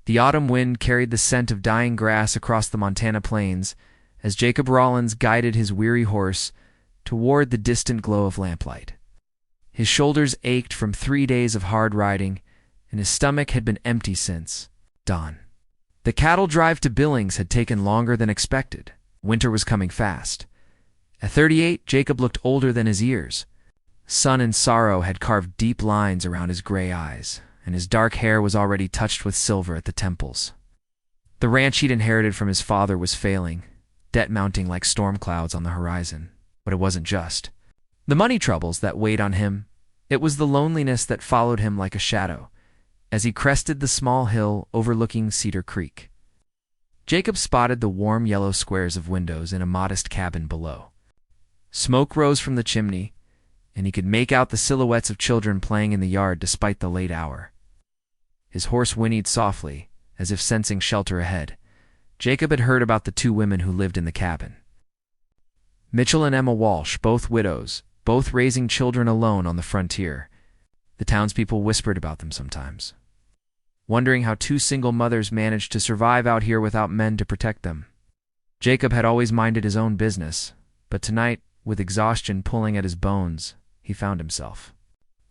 The autumn wind carried the scent of dying grass across the Montana plains as Jacob Rollins guided his weary horse toward the distant glow of lamplight. His shoulders ached from 3 days of hard riding, and his stomach had been empty since dawn. The cattle drive to Billings had taken longer than expected. Winter was coming fast. At 38, Jacob looked older than his years. Sun and sorrow had carved deep lines around his gray eyes, and his dark hair was already touched with silver at the temples. The ranch he'd inherited from his father was failing, debt mounting like storm clouds on the horizon. But it wasn't just the money troubles that weighed on him. It was the loneliness that followed him like a shadow as he crested the small hill overlooking Cedar Creek. Jacob spotted the warm yellow squares of windows in a modest cabin below. Smoke rose from the chimney, and he could make out the silhouettes of children playing in the yard despite the late hour. His horse whinnied softly, as if sensing shelter ahead. Jacob had heard about the 2 women who lived in the cabin. Mitchell and Emma Walsh, both widows, both raising children alone on the frontier. The townspeople whispered about them sometimes, wondering how 2 single mothers managed to survive out here without men to protect them. Jacob had always minded his own business, but tonight, with exhaustion pulling at his bones, he found himself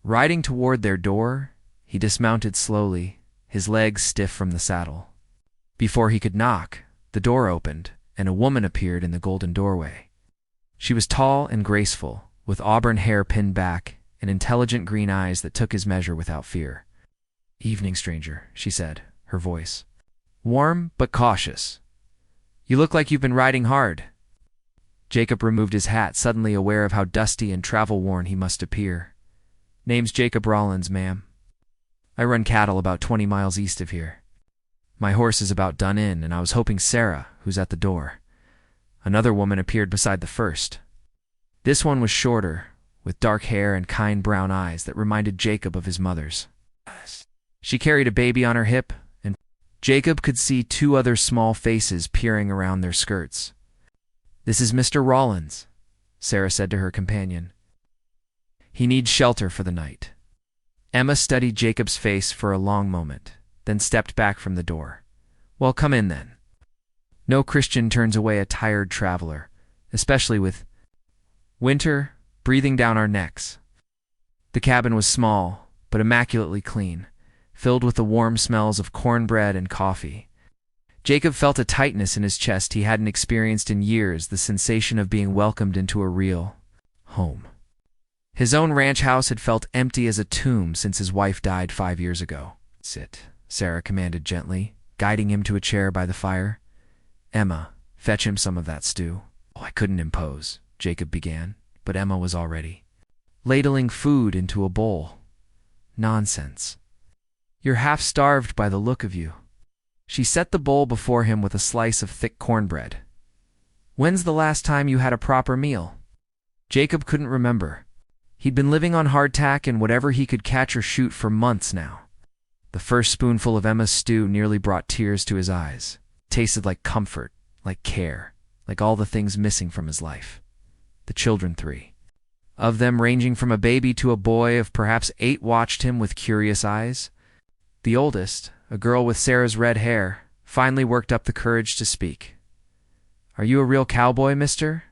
riding toward their door. He dismounted slowly, his legs stiff from the saddle. Before he could knock, the door opened, and a woman appeared in the golden doorway. She was tall and graceful, with auburn hair pinned back and intelligent green eyes that took his measure without fear. "Evening, stranger," she said, her voice warm but cautious. "You look like you've been riding hard." Jacob removed his hat, suddenly aware of how dusty and travel-worn he must appear. "Name's Jacob Rollins, ma'am. I run cattle about 20 miles east of here. My horse is about done in, and I was hoping Sarah, who's at the door." Another woman appeared beside the first. This one was shorter, with dark hair and kind brown eyes that reminded Jacob of his mother's. She carried a baby on her hip, and Jacob could see 2 other small faces peering around their skirts. "This is Mr. Rollins," Sarah said to her companion. "He needs shelter for the night." Emma studied Jacob's face for a long moment, then stepped back from the door. "Well, come in then. No Christian turns away a tired traveler, especially with winter breathing down our necks." The cabin was small, but immaculately clean, filled with the warm smells of cornbread and coffee. Jacob felt a tightness in his chest he hadn't experienced in years, the sensation of being welcomed into a real home. His own ranch house had felt empty as a tomb since his wife died 5 years ago. "Sit," Sarah commanded gently, guiding him to a chair by the fire. "Emma, fetch him some of that stew." "Oh, I couldn't impose," Jacob began, but Emma was already ladling food into a bowl. "Nonsense. You're half-starved by the look of you." She set the bowl before him with a slice of thick cornbread. "When's the last time you had a proper meal?" Jacob couldn't remember. He'd been living on hardtack and whatever he could catch or shoot for months now. The first spoonful of Emma's stew nearly brought tears to his eyes. It tasted like comfort, like care, like all the things missing from his life. The children, 3 of them, ranging from a baby to a boy of perhaps 8, watched him with curious eyes. The oldest, a girl with Sarah's red hair, finally worked up the courage to speak. "Are you a real cowboy, mister?"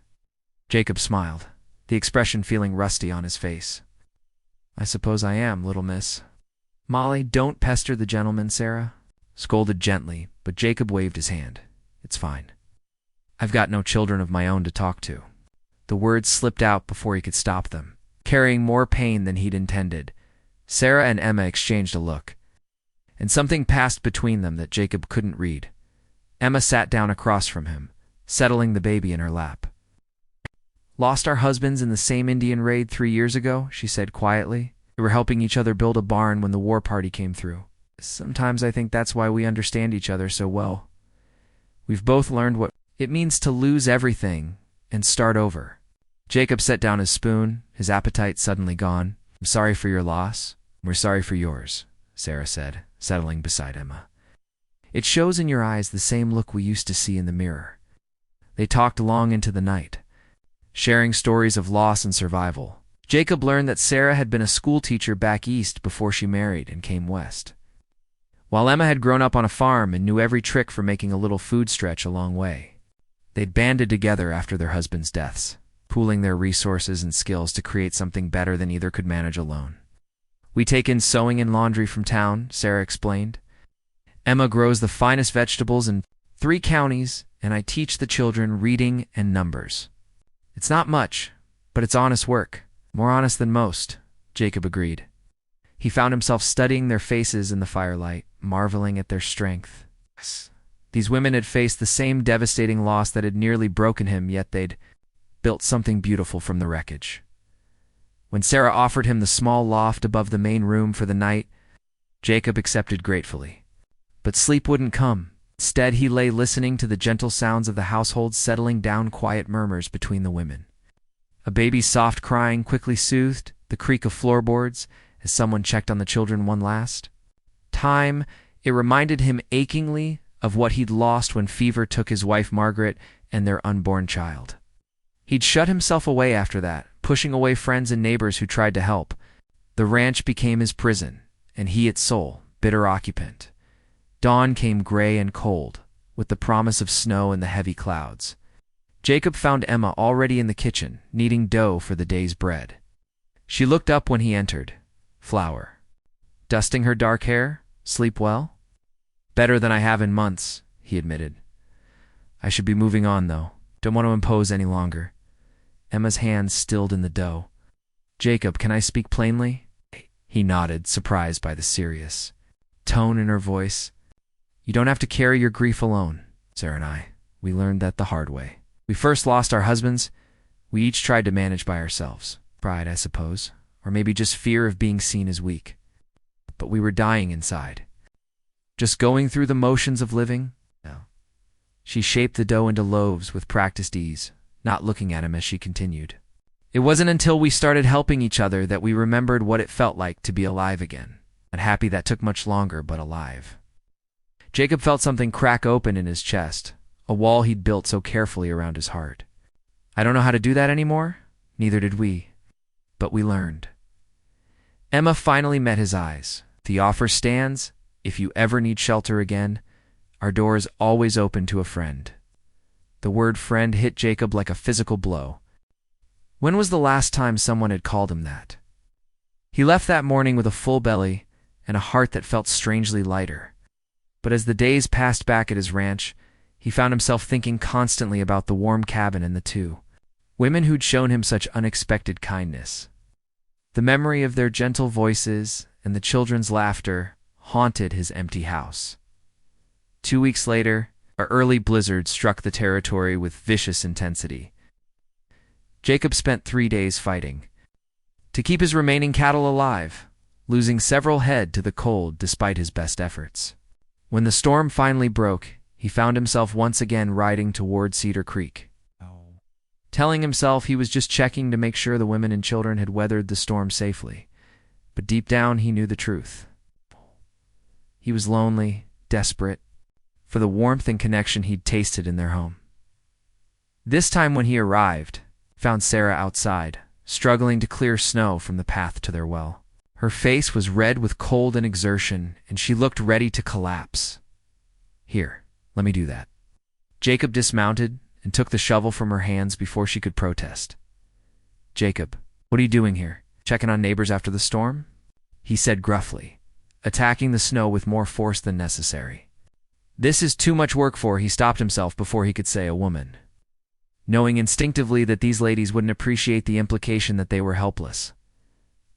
Jacob smiled, the expression feeling rusty on his face. "I suppose I am, little miss." "Molly, don't pester the gentleman," Sarah scolded gently, but Jacob waved his hand. "It's fine. I've got no children of my own to talk to." The words slipped out before he could stop them, carrying more pain than he'd intended. Sarah and Emma exchanged a look, and something passed between them that Jacob couldn't read. Emma sat down across from him, settling the baby in her lap. "Lost our husbands in the same Indian raid 3 years ago," she said quietly. "We were helping each other build a barn when the war party came through. Sometimes I think that's why we understand each other so well. We've both learned what it means to lose everything and start over." Jacob set down his spoon, his appetite suddenly gone. "I'm sorry for your loss. We're sorry for yours," Sarah said, settling beside Emma. "It shows in your eyes the same look we used to see in the mirror." They talked long into the night, sharing stories of loss and survival. Jacob learned that Sarah had been a schoolteacher back east before she married and came west. while Emma had grown up on a farm and knew every trick for making a little food stretch a long way. They'd banded together after their husbands' deaths, pooling their resources and skills to create something better than either could manage alone. "We take in sewing and laundry from town," Sarah explained. "Emma grows the finest vegetables in 3 counties, and I teach the children reading and numbers. It's not much, but it's honest work. More honest than most," Jacob agreed. He found himself studying their faces in the firelight, marveling at their strength. These women had faced the same devastating loss that had nearly broken him, yet they'd built something beautiful from the wreckage. When Sarah offered him the small loft above the main room for the night, Jacob accepted gratefully. But sleep wouldn't come. Instead, he lay listening to the gentle sounds of the household settling down, quiet murmurs between the women. A baby's soft crying quickly soothed the creak of floorboards as someone checked on the children one last time. It reminded him achingly of what he'd lost when fever took his wife Margaret and their unborn child. He'd shut himself away after that, pushing away friends and neighbors who tried to help. The ranch became his prison, and he its sole, bitter occupant. Dawn came gray and cold, with the promise of snow and the heavy clouds. Jacob found Emma already in the kitchen, kneading dough for the day's bread. She looked up when he entered. "Flower. Dusting her dark hair? Sleep well?" "Better than I have in months," he admitted. "I should be moving on, though. Don't want to impose any longer." Emma's hands stilled in the dough. "Jacob, can I speak plainly?" He nodded, surprised by the serious tone in her voice. "You don't have to carry your grief alone. Sarah and I, we learned that the hard way. We first lost our husbands. We each tried to manage by ourselves. Pride, I suppose, or maybe just fear of being seen as weak. But we were dying inside. Just going through the motions of living." No. She shaped the dough into loaves with practiced ease, not looking at him as she continued. "It wasn't until we started helping each other that we remembered what it felt like to be alive again. Not happy that took much longer, but alive." Jacob felt something crack open in his chest, a wall he'd built so carefully around his heart. "I don't know how to do that anymore. Neither did we. But we learned." Emma finally met his eyes. "The offer stands. If you ever need shelter again, our door is always open to a friend." The word friend hit Jacob like a physical blow. When was the last time someone had called him that? He left that morning with a full belly and a heart that felt strangely lighter. But as the days passed back at his ranch, he found himself thinking constantly about the warm cabin and the 2 women who'd shown him such unexpected kindness. The memory of their gentle voices and the children's laughter haunted his empty house. 2 weeks later, an early blizzard struck the territory with vicious intensity. Jacob spent 3 days fighting to keep his remaining cattle alive, losing several head to the cold despite his best efforts. When the storm finally broke, he found himself once again riding toward Cedar Creek, telling himself he was just checking to make sure the women and children had weathered the storm safely. But deep down, he knew the truth. He was lonely, desperate, for the warmth and connection he'd tasted in their home. This time when he arrived, found Sarah outside, struggling to clear snow from the path to their well. Her face was red with cold and exertion, and she looked ready to collapse. "Here, let me do that." Jacob dismounted and took the shovel from her hands before she could protest. "Jacob, what are you doing here? Checking on neighbors after the storm?" he said gruffly, attacking the snow with more force than necessary. This is too much work for, he stopped himself before he could say a woman, knowing instinctively that these ladies wouldn't appreciate the implication that they were helpless.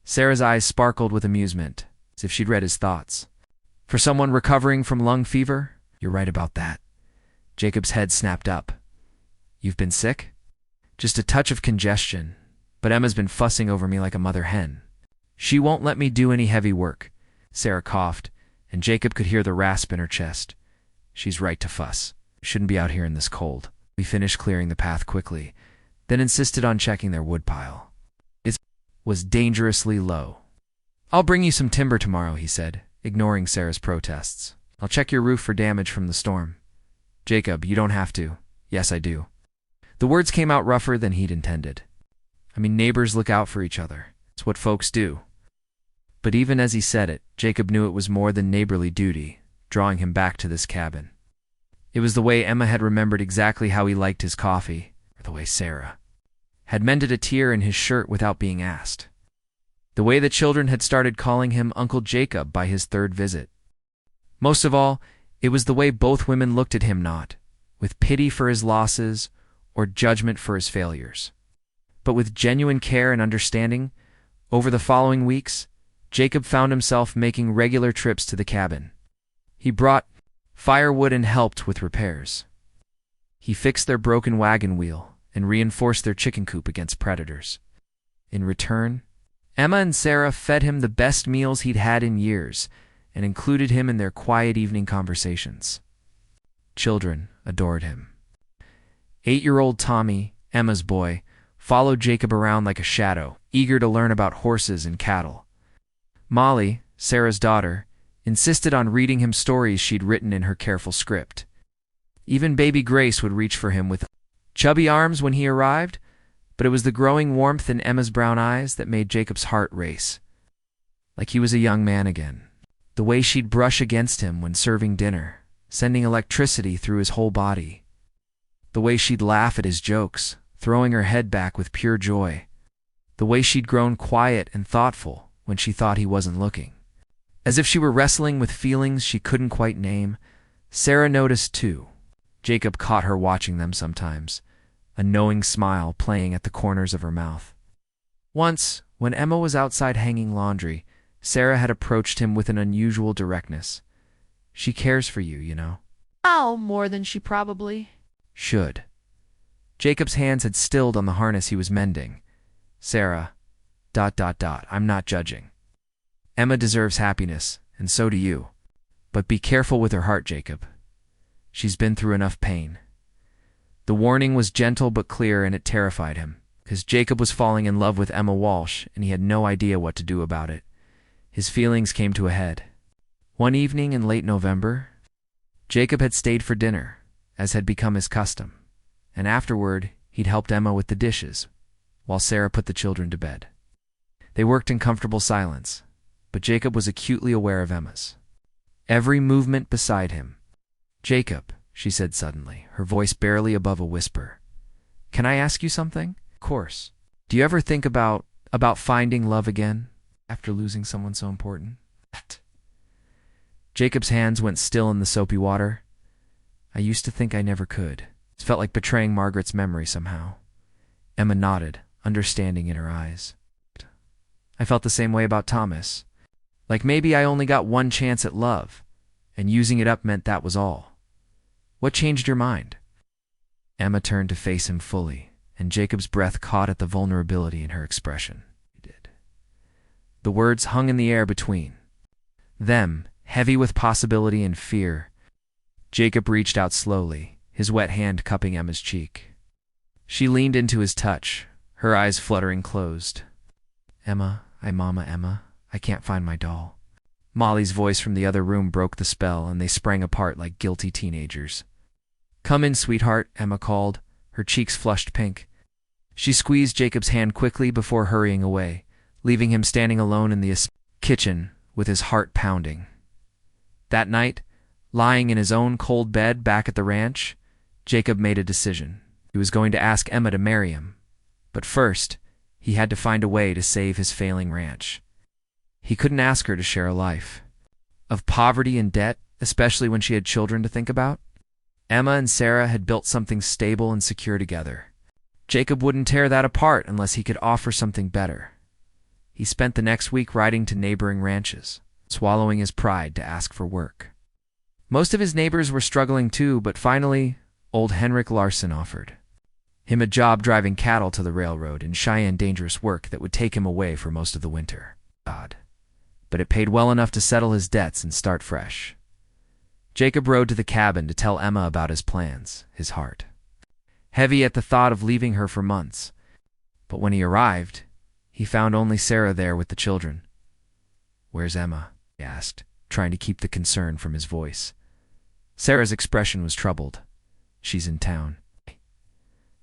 Sarah's eyes sparkled with amusement, as if she'd read his thoughts. "For someone recovering from lung fever? You're right about that." Jacob's head snapped up. "You've been sick?" "Just a touch of congestion, but Emma's been fussing over me like a mother hen. She won't let me do any heavy work." Sarah coughed, and Jacob could hear the rasp in her chest. "She's right to fuss. Shouldn't be out here in this cold." We finished clearing the path quickly, then insisted on checking their woodpile. It was dangerously low. "I'll bring you some timber tomorrow," he said, ignoring Sarah's protests. "I'll check your roof for damage from the storm." "Jacob, you don't have to." "Yes, I do." The words came out rougher than he'd intended. I mean, neighbors look out for each other. It's what folks do. But even as he said it, Jacob knew it was more than neighborly duty. drawing him back to this cabin. It was the way Emma had remembered exactly how he liked his coffee, or the way Sarah had mended a tear in his shirt without being asked. The way the children had started calling him Uncle Jacob by his third visit. Most of all, it was the way both women looked at him, not with pity for his losses or judgment for his failures, but with genuine care and understanding. Over the following weeks, Jacob found himself making regular trips to the cabin. He brought firewood and helped with repairs. He fixed their broken wagon wheel and reinforced their chicken coop against predators. In return, Emma and Sarah fed him the best meals he'd had in years and included him in their quiet evening conversations. Children adored him. 8-year-old Tommy, Emma's boy, followed Jacob around like a shadow, eager to learn about horses and cattle. Molly, Sarah's daughter, insisted on reading him stories she'd written in her careful script. Even baby Grace would reach for him with chubby arms when he arrived, but it was the growing warmth in Emma's brown eyes that made Jacob's heart race. Like he was a young man again. The way she'd brush against him when serving dinner, sending electricity through his whole body. The way she'd laugh at his jokes, throwing her head back with pure joy. The way she'd grown quiet and thoughtful when she thought he wasn't looking. As if she were wrestling with feelings she couldn't quite name, Sarah noticed too. Jacob caught her watching them sometimes, a knowing smile playing at the corners of her mouth. Once, when Emma was outside hanging laundry, Sarah had approached him with an unusual directness. "She cares for you, you know." Oh, more than she probably should. Jacob's hands had stilled on the harness he was mending. Sarah, ... I'm not judging. Emma deserves happiness, and so do you. But be careful with her heart, Jacob. She's been through enough pain. The warning was gentle but clear, and it terrified him, because Jacob was falling in love with Emma Walsh, and he had no idea what to do about it. His feelings came to a head. One evening in late November, Jacob had stayed for dinner, as had become his custom, and afterward he'd helped Emma with the dishes, while Sarah put the children to bed. They worked in comfortable silence, but Jacob was acutely aware of Emma's every movement beside him. "Jacob," she said suddenly, her voice barely above a whisper. "Can I ask you something?" "Of course." "Do you ever think about finding love again after losing someone so important?" Jacob's hands went still in the soapy water. "I used to think I never could." It felt like betraying Margaret's memory somehow. Emma nodded, understanding in her eyes. "I felt the same way about Thomas. Like maybe I only got one chance at love, and using it up meant that was all. What changed your mind?" Emma turned to face him fully, and Jacob's breath caught at the vulnerability in her expression. He did. The words hung in the air between them, heavy with possibility and fear. Jacob reached out slowly, his wet hand cupping Emma's cheek. She leaned into his touch, her eyes fluttering closed. "Emma, Mama Emma, I can't find my doll." Molly's voice from the other room broke the spell, and they sprang apart like guilty teenagers. "Come in, sweetheart," Emma called, her cheeks flushed pink. She squeezed Jacob's hand quickly before hurrying away, leaving him standing alone in the kitchen with his heart pounding. That night, lying in his own cold bed back at the ranch, Jacob made a decision. He was going to ask Emma to marry him, but first, he had to find a way to save his failing ranch. He couldn't ask her to share a life of poverty and debt, especially when she had children to think about. Emma and Sarah had built something stable and secure together. Jacob wouldn't tear that apart unless he could offer something better. He spent the next week riding to neighboring ranches, swallowing his pride to ask for work. Most of his neighbors were struggling too, but finally, old Henrik Larson offered him a job driving cattle to the railroad in Cheyenne, dangerous work that would take him away for most of the winter. God. But it paid well enough to settle his debts and start fresh. Jacob rode to the cabin to tell Emma about his plans, his heart heavy at the thought of leaving her for months. But when he arrived, he found only Sarah there with the children. "Where's Emma?" he asked, trying to keep the concern from his voice. Sarah's expression was troubled. "She's in town.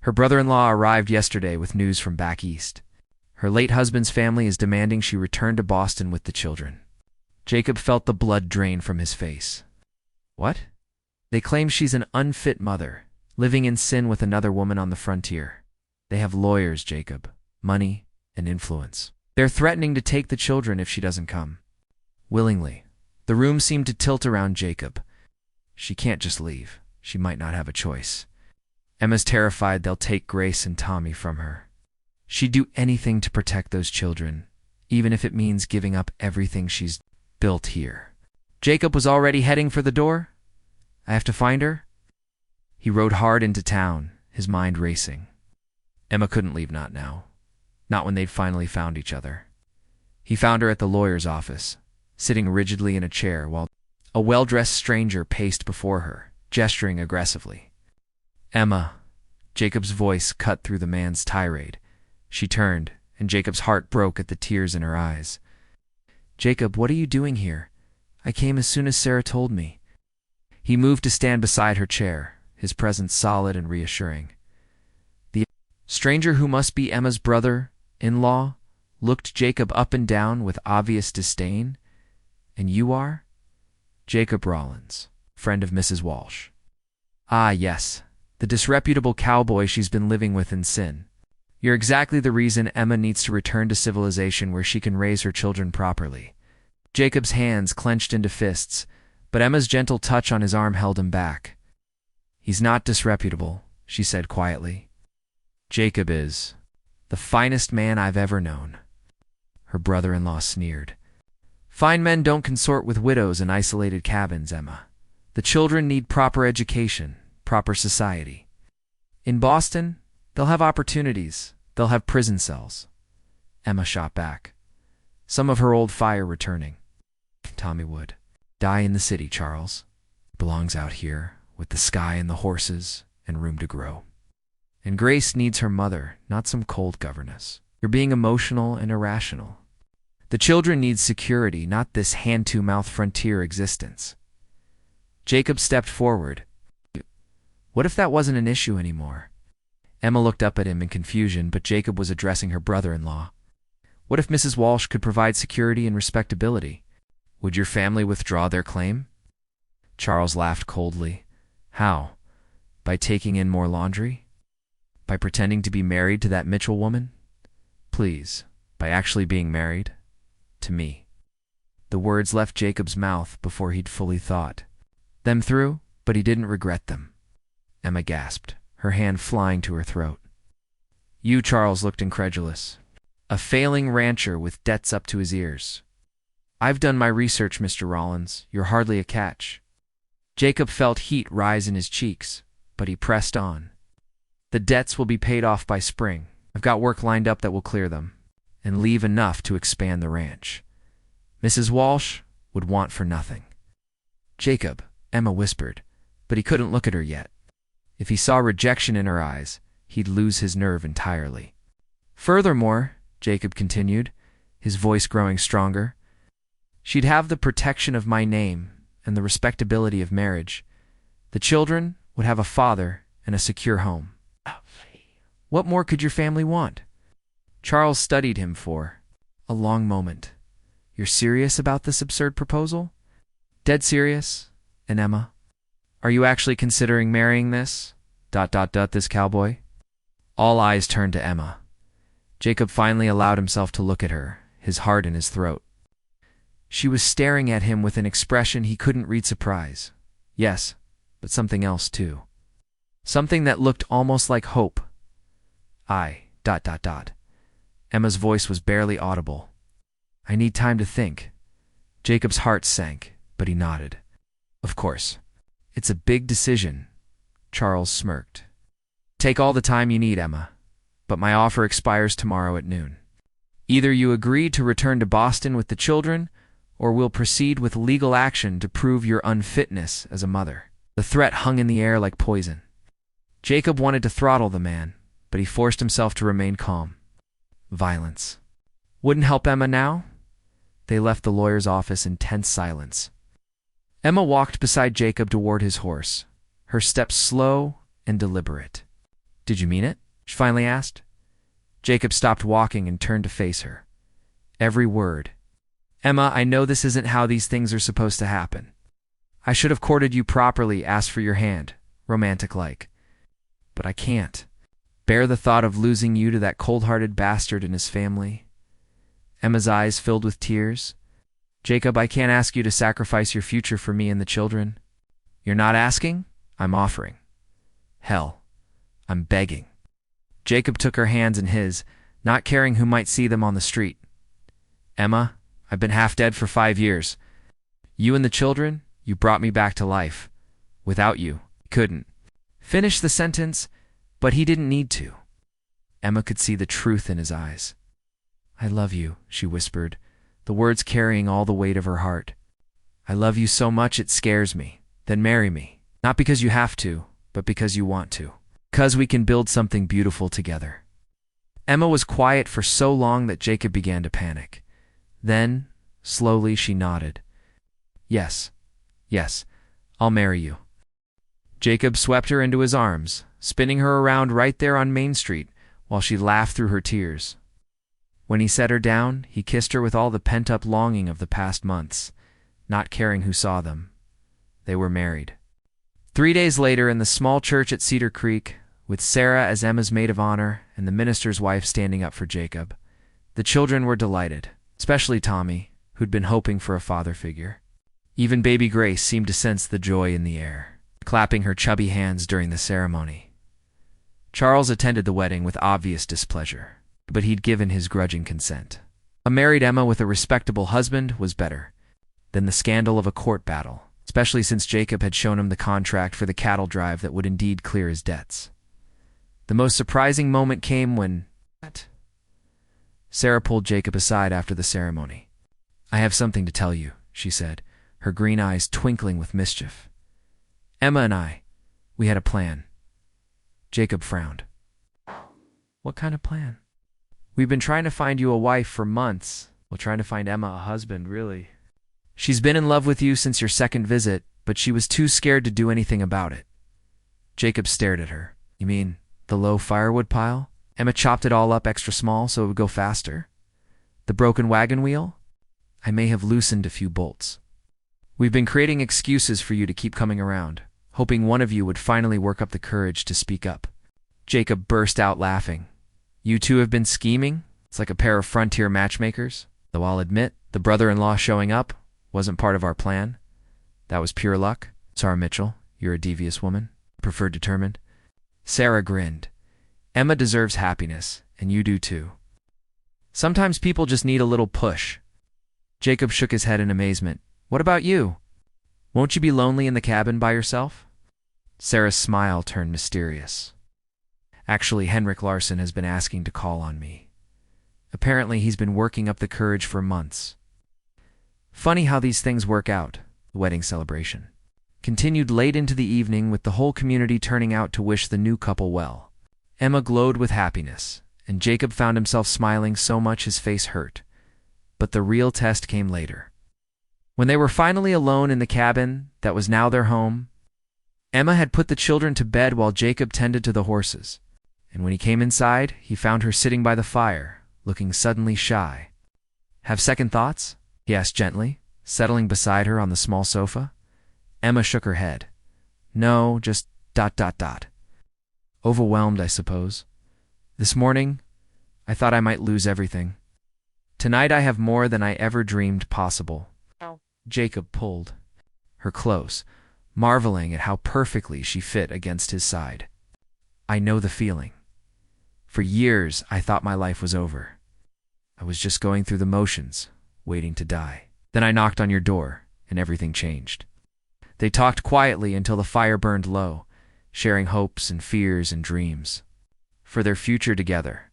Her brother-in-law arrived yesterday with news from back east. Her late husband's family is demanding she return to Boston with the children." Jacob felt the blood drain from his face. What? They claim she's an unfit mother, living in sin with another woman on the frontier. They have lawyers, Jacob, money, and influence. They're threatening to take the children if she doesn't come. Willingly. The room seemed to tilt around Jacob. She can't just leave. She might not have a choice. Emma's terrified they'll take Grace and Tommy from her. She'd do anything to protect those children, even if it means giving up everything she's built here. Jacob was already heading for the door. I have to find her? He rode hard into town, his mind racing. Emma couldn't leave, not now. Not when they'd finally found each other. He found her at the lawyer's office, sitting rigidly in a chair while a well-dressed stranger paced before her, gesturing aggressively. Emma. Jacob's voice cut through the man's tirade. She turned, and Jacob's heart broke at the tears in her eyes. Jacob, what are you doing here? I came as soon as Sarah told me. He moved to stand beside her chair, his presence solid and reassuring. The stranger, who must be Emma's brother-in-law, looked Jacob up and down with obvious disdain. And you are? Jacob Rollins, friend of Mrs. Walsh. Ah, yes, the disreputable cowboy she's been living with in sin. You're exactly the reason Emma needs to return to civilization where she can raise her children properly. Jacob's hands clenched into fists, but Emma's gentle touch on his arm held him back. He's not disreputable, she said quietly. Jacob is the finest man I've ever known. Her brother-in-law sneered. Fine men don't consort with widows in isolated cabins, Emma. The children need proper education, proper society. In Boston, they'll have opportunities. They'll have prison cells. Emma shot back, some of her old fire returning. Tommy would die in the city, Charles. Belongs out here, with the sky and the horses and room to grow. And Grace needs her mother, not some cold governess. You're being emotional and irrational. The children need security, not this hand-to-mouth frontier existence. Jacob stepped forward. What if that wasn't an issue anymore? Emma looked up at him in confusion, but Jacob was addressing her brother-in-law. What if Mrs. Walsh could provide security and respectability? Would your family withdraw their claim? Charles laughed coldly. How? By taking in more laundry? By pretending to be married to that Mitchell woman? Please, by actually being married? To me. The words left Jacob's mouth before he'd fully thought them through, but he didn't regret them. Emma gasped, her hand flying to her throat. You, Charles looked incredulous. A failing rancher with debts up to his ears. I've done my research, Mr. Rollins. You're hardly a catch. Jacob felt heat rise in his cheeks, but he pressed on. The debts will be paid off by spring. I've got work lined up that will clear them, and leave enough to expand the ranch. Mrs. Walsh would want for nothing. Jacob, Emma whispered, but he couldn't look at her yet. If he saw rejection in her eyes, he'd lose his nerve entirely. Furthermore, Jacob continued, his voice growing stronger, she'd have the protection of my name and the respectability of marriage. The children would have a father and a secure home. What more could your family want? Charles studied him for a long moment. You're serious about this absurd proposal? Dead serious? And Emma? Are you actually considering marrying this? This cowboy? All eyes turned to Emma. Jacob finally allowed himself to look at her, his heart in his throat. She was staring at him with an expression he couldn't read surprise. Yes, but something else too. Something that looked almost like hope. Emma's voice was barely audible. I need time to think. Jacob's heart sank, but he nodded. Of course. It's a big decision. Charles smirked. Take all the time you need, Emma, but my offer expires tomorrow at noon. Either you agree to return to Boston with the children, or we'll proceed with legal action to prove your unfitness as a mother. The threat hung in the air like poison. Jacob wanted to throttle the man, but he forced himself to remain calm. Violence. Wouldn't help Emma now? They left the lawyer's office in tense silence. Emma walked beside Jacob toward his horse, her steps slow and deliberate. Did you mean it? She finally asked. Jacob stopped walking and turned to face her. Every word. Emma, I know this isn't how these things are supposed to happen. I should have courted you properly, asked for your hand, romantic-like. But I can't bear the thought of losing you to that cold-hearted bastard and his family. Emma's eyes filled with tears. Jacob, I can't ask you to sacrifice your future for me and the children. You're not asking? I'm offering. Hell, I'm begging. Jacob took her hands in his, not caring who might see them on the street. Emma, I've been half dead for 5 years. You and the children, you brought me back to life. Without you, I couldn't finish the sentence, but he didn't need to. Emma could see the truth in his eyes. I love you, she whispered, the words carrying all the weight of her heart. I love you so much it scares me. Then marry me. Not because you have to, but because you want to. Because we can build something beautiful together. Emma was quiet for so long that Jacob began to panic. Then, slowly, she nodded. Yes, I'll marry you. Jacob swept her into his arms, spinning her around right there on Main Street while she laughed through her tears. When he set her down, he kissed her with all the pent-up longing of the past months, not caring who saw them. They were married. 3 days later, in the small church at Cedar Creek, with Sarah as Emma's maid of honor and the minister's wife standing up for Jacob, the children were delighted, especially Tommy, who'd been hoping for a father figure. Even baby Grace seemed to sense the joy in the air, clapping her chubby hands during the ceremony. Charles attended the wedding with obvious displeasure, but he'd given his grudging consent. A married Emma with a respectable husband was better than the scandal of a court battle, especially since Jacob had shown him the contract for the cattle drive that would indeed clear his debts. The most surprising moment came when Sarah pulled Jacob aside after the ceremony. I have something to tell you, she said, her green eyes twinkling with mischief. Emma and I, we had a plan. Jacob frowned. What kind of plan? We've been trying to find you a wife for months. Well, trying to find Emma a husband, really. She's been in love with you since your second visit, but she was too scared to do anything about it. Jacob stared at her. You mean the low firewood pile? Emma chopped it all up extra small so it would go faster. The broken wagon wheel? I may have loosened a few bolts. We've been creating excuses for you to keep coming around, hoping one of you would finally work up the courage to speak up. Jacob burst out laughing. You two have been scheming? It's like a pair of frontier matchmakers. Though I'll admit, the brother-in-law showing up wasn't part of our plan. That was pure luck. Sorry, Mitchell, you're a devious woman. Preferred determined. Sarah grinned. Emma deserves happiness, and you do too. Sometimes people just need a little push. Jacob shook his head in amazement. What about you? Won't you be lonely in the cabin by yourself? Sarah's smile turned mysterious. Actually, Henrik Larson has been asking to call on me. Apparently, he's been working up the courage for months. Funny how these things work out. The wedding celebration continued late into the evening with the whole community turning out to wish the new couple well. Emma glowed with happiness, and Jacob found himself smiling so much his face hurt. But the real test came later. When they were finally alone in the cabin that was now their home, Emma had put the children to bed while Jacob tended to the horses, and when he came inside, he found her sitting by the fire, looking suddenly shy. Have second thoughts? He asked gently, settling beside her on the small sofa. Emma shook her head. No, just ... Overwhelmed, I suppose. This morning, I thought I might lose everything. Tonight I have more than I ever dreamed possible. Jacob pulled her close, marveling at how perfectly she fit against his side. I know the feeling. For years, I thought my life was over. I was just going through the motions, waiting to die. Then I knocked on your door, and everything changed. They talked quietly until the fire burned low, sharing hopes and fears and dreams for their future together.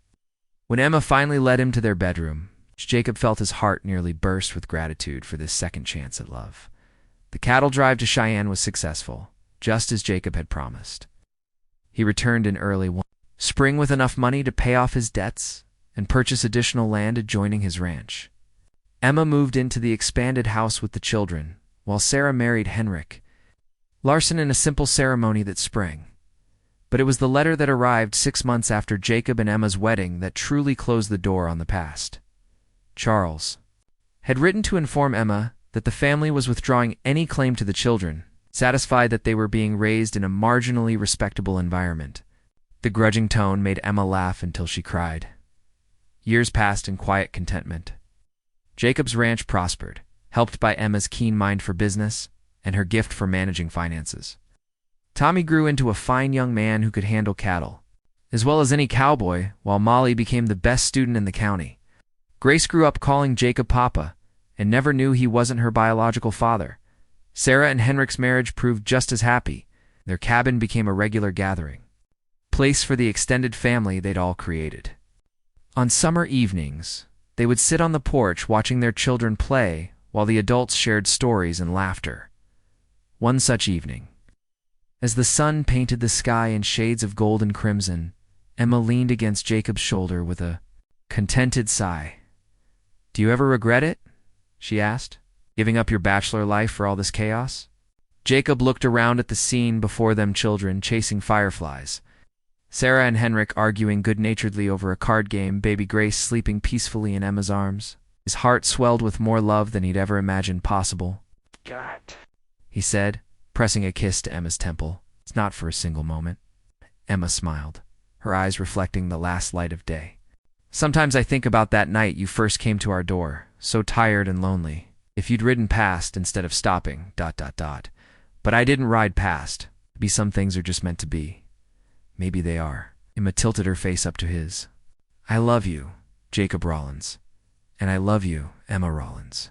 When Emma finally led him to their bedroom, Jacob felt his heart nearly burst with gratitude for this second chance at love. The cattle drive to Cheyenne was successful, just as Jacob had promised. He returned in early spring with enough money to pay off his debts and purchase additional land adjoining his ranch. Emma moved into the expanded house with the children, while Sarah married Henrik Larson in a simple ceremony that spring. But it was the letter that arrived 6 months after Jacob and Emma's wedding that truly closed the door on the past. Charles had written to inform Emma that the family was withdrawing any claim to the children, satisfied that they were being raised in a marginally respectable environment. The grudging tone made Emma laugh until she cried. Years passed in quiet contentment. Jacob's ranch prospered, helped by Emma's keen mind for business and her gift for managing finances. Tommy grew into a fine young man who could handle cattle, as well as any cowboy, while Molly became the best student in the county. Grace grew up calling Jacob Papa and never knew he wasn't her biological father. Sarah and Henrik's marriage proved just as happy. Their cabin became a regular gathering place for the extended family they'd all created. On summer evenings, they would sit on the porch watching their children play while the adults shared stories and laughter. One such evening, as the sun painted the sky in shades of gold and crimson, Emma leaned against Jacob's shoulder with a contented sigh. "Do you ever regret it?" she asked, "giving up your bachelor life for all this chaos?" Jacob looked around at the scene before them, children chasing fireflies, Sarah and Henrik arguing good-naturedly over a card game, baby Grace sleeping peacefully in Emma's arms. His heart swelled with more love than he'd ever imagined possible. God, he said, pressing a kiss to Emma's temple. "It's not for a single moment." Emma smiled, her eyes reflecting the last light of day. "Sometimes I think about that night you first came to our door, so tired and lonely. If you'd ridden past instead of stopping, ... But I didn't ride past. Maybe some things are just meant to be. Maybe they are." Emma tilted her face up to his. "I love you, Jacob Rollins. And I love you, Emma Rollins."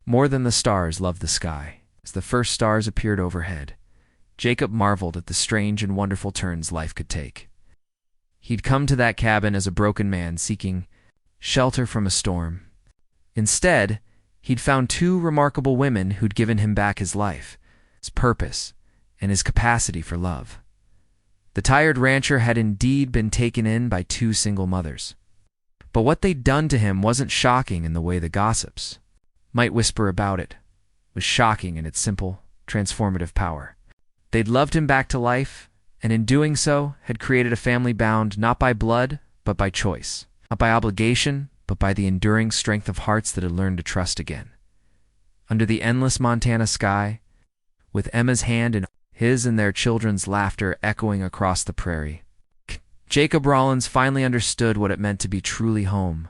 More than the stars loved the sky. As the first stars appeared overhead, Jacob marveled at the strange and wonderful turns life could take. He'd come to that cabin as a broken man seeking shelter from a storm. Instead, he'd found two remarkable women who'd given him back his life, his purpose, and his capacity for love. The tired rancher had indeed been taken in by two single mothers. But what they'd done to him wasn't shocking in the way the gossips might whisper about it. It was shocking in its simple, transformative power. They'd loved him back to life, and in doing so had created a family bound not by blood, but by choice. Not by obligation, but by the enduring strength of hearts that had learned to trust again. Under the endless Montana sky, with Emma's hand in his and their children's laughter echoing across the prairie, Jacob Rollins finally understood what it meant to be truly home.